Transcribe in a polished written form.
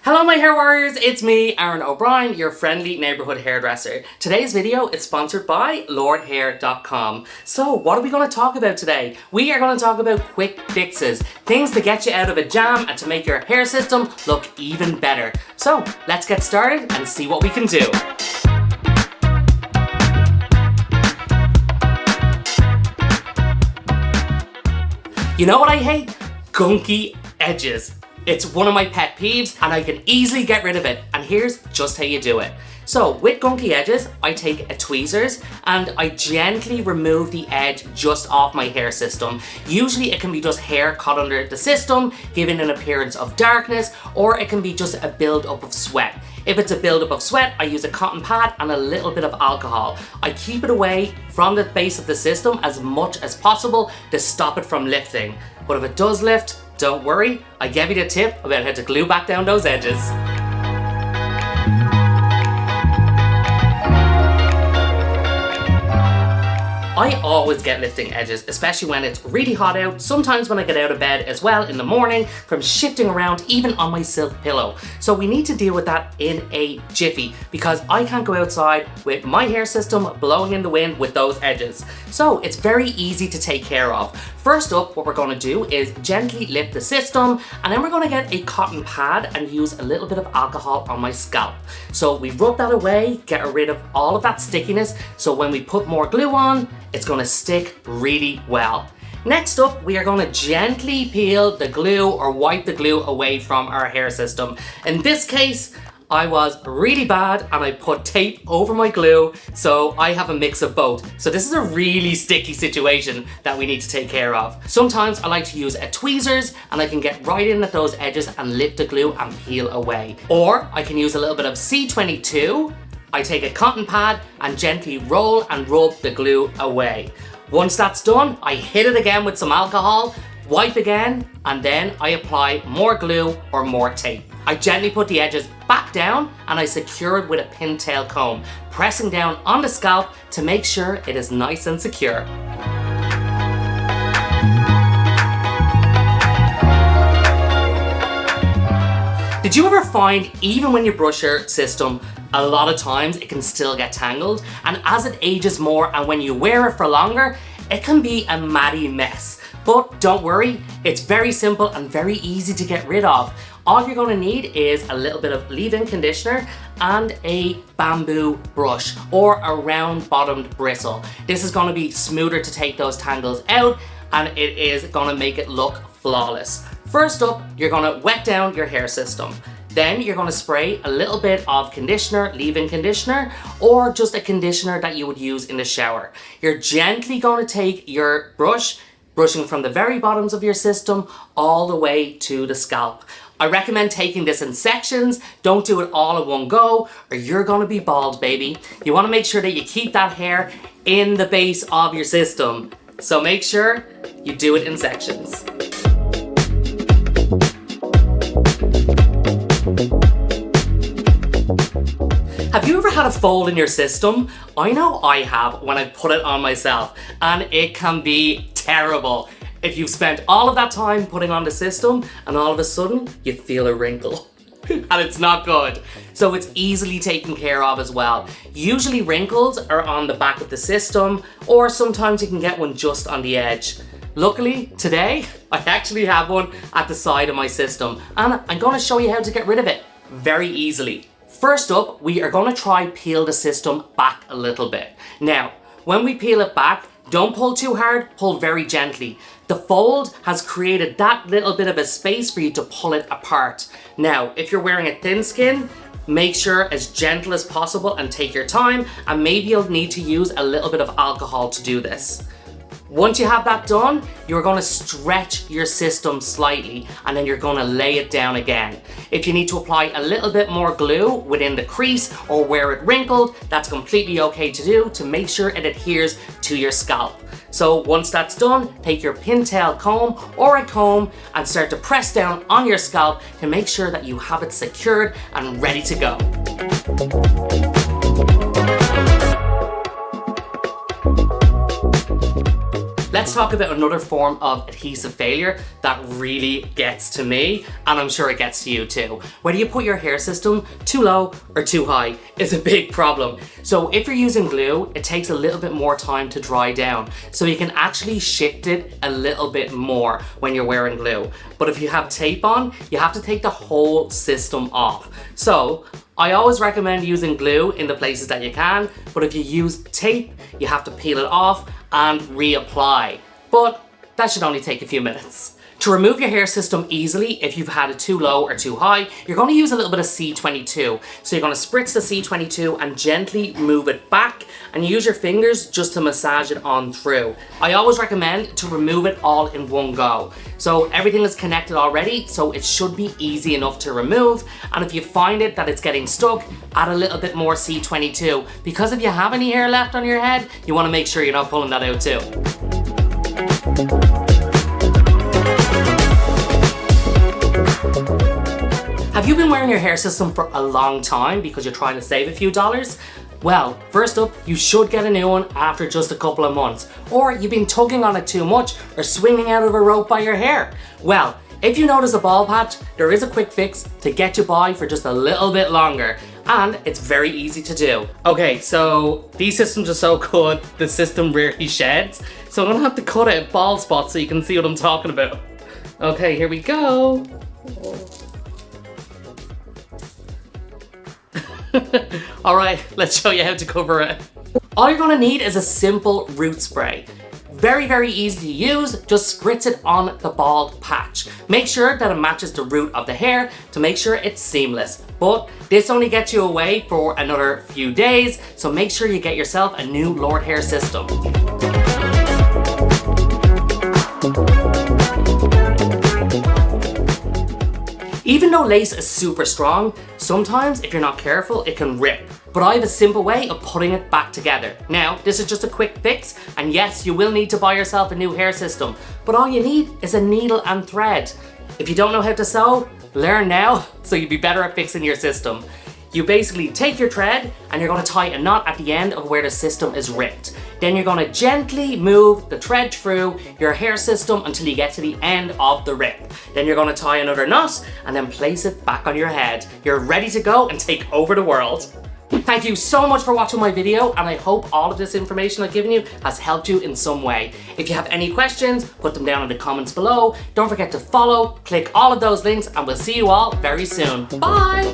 Hello my hair warriors, it's me, Aaron O'Brien, your friendly neighbourhood hairdresser. Today's video is sponsored by Lordhair.com. So what are we going to talk about today? We are going to talk about quick fixes, things to get you out of a jam and to make your hair system look even better. So let's get started and see what we can do. You know what I hate? Gunky edges. It's one of my pet peeves and I can easily get rid of it, and here's just how you do it. So with gunky edges, I take a tweezers and I gently remove the edge just off my hair system. Usually it can be just hair caught under the system, giving an appearance of darkness, or it can be just a build-up of sweat. If it's a build-up of sweat, I use a cotton pad and a little bit of alcohol. I keep it away from the base of the system as much as possible to stop it from lifting. But if it does lift, don't worry, I gave you the tip about how to glue back down those edges. I always get lifting edges, especially when it's really hot out, sometimes when I get out of bed as well in the morning from shifting around even on my silk pillow. So we need to deal with that in a jiffy because I can't go outside with my hair system blowing in the wind with those edges. So it's very easy to take care of. First up, what we're going to do is gently lift the system, and then we're going to get a cotton pad and use a little bit of alcohol on my scalp. So we rub that away, get rid of all of that stickiness, so when we put more glue on, it's going to stick really well. Next up, we are going to gently peel the glue or wipe the glue away from our hair system. In this case, I was really bad and I put tape over my glue, so I have a mix of both. So this is a really sticky situation that we need to take care of. Sometimes I like to use a tweezers and I can get right in at those edges and lift the glue and peel away. Or I can use a little bit of C22. I take a cotton pad and gently roll and rub the glue away. Once that's done, I hit it again with some alcohol, wipe again, and then I apply more glue or more tape. I gently put the edges back down and I secure it with a pintail comb, pressing down on the scalp to make sure it is nice and secure. Did you ever find even when you brush your system, a lot of times it can still get tangled, and as it ages more and when you wear it for longer, it can be a matty mess. But don't worry, it's very simple and very easy to get rid of. All you're going to need is a little bit of leave-in conditioner and a bamboo brush or a round bottomed bristle. This is going to be smoother to take those tangles out, and it is going to make it look flawless. First up, you're going to wet down your hair system. Then you're going to spray a little bit of conditioner, leave-in conditioner, or just a conditioner that you would use in the shower. You're gently going to take your brush, brushing from the very bottoms of your system all the way to the scalp. I recommend taking this in sections. Don't do it all in one go or you're going to be bald, baby. You want to make sure that you keep that hair in the base of your system. So make sure you do it in sections. Have you ever had a fold in your system? I know I have when I put it on myself, and it can be terrible. If you've spent all of that time putting on the system and all of a sudden you feel a wrinkle and it's not good. So it's easily taken care of as well. Usually wrinkles are on the back of the system, or sometimes you can get one just on the edge. Luckily today I actually have one at the side of my system, and I'm going to show you how to get rid of it very easily. First up, we are going to try peel the system back a little bit. Now, when we peel it back, don't pull too hard, pull very gently. The fold has created that little bit of a space for you to pull it apart. Now, if you're wearing a thin skin, make sure as gentle as possible and take your time, and maybe you'll need to use a little bit of alcohol to do this. Once you have that done, you're going to stretch your system slightly and then you're going to lay it down again. If you need to apply a little bit more glue within the crease or where it wrinkled, that's completely okay to do to make sure it adheres to your scalp. So once that's done, take your pintail comb or a comb and start to press down on your scalp to make sure that you have it secured and ready to go. let's talk about another form of adhesive failure that really gets to me, and I'm sure it gets to you too. Whether you put your hair system too low or too high is a big problem. So if you're using glue, it takes a little bit more time to dry down. So you can actually shift it a little bit more when you're wearing glue. But if you have tape on, you have to take the whole system off. So I always recommend using glue in the places that you can, but if you use tape, you have to peel it off and reapply. But that should only take a few minutes. To remove your hair system easily, if you've had it too low or too high, you're going to use a little bit of C22. So you're going to spritz the C22 and gently move it back, and use your fingers just to massage it on through. I always recommend to remove it all in one go. So everything is connected already, so it should be easy enough to remove. And if you find it that it's getting stuck, add a little bit more C22, because if you have any hair left on your head, you want to make sure you're not pulling that out too. Have you been wearing your hair system for a long time because you're trying to save a few dollars? Well, first up, you should get a new one after just a couple of months. Or you've been tugging on it too much or swinging out of a rope by your hair. Well, if you notice a bald patch, there is a quick fix to get you by for just a little bit longer. And it's very easy to do. Okay, so these systems are so good, the system rarely sheds. So I'm gonna have to cut out bald spots so you can see what I'm talking about. Okay, here we go. Alright, let's show you how to cover it. All you're gonna need is a simple root spray. Very, very easy to use, just spritz it on the bald patch. Make sure that it matches the root of the hair to make sure it's seamless. But this only gets you away for another few days, so make sure you get yourself a new Lordhair system. Even though lace is super strong, sometimes if you're not careful, it can rip. But I have a simple way of putting it back together. Now, this is just a quick fix, and yes, you will need to buy yourself a new hair system, but all you need is a needle and thread. If you don't know how to sew, learn now, so you'll be better at fixing your system. You basically take your thread and you're going to tie a knot at the end of where the system is ripped. Then you're going to gently move the thread through your hair system until you get to the end of the rip. Then you're going to tie another knot and then place it back on your head. You're ready to go and take over the world. Thank you so much for watching my video, and I hope all of this information I've given you has helped you in some way. If you have any questions, put them down in the comments below. Don't forget to follow, click all of those links, and we'll see you all very soon. Bye!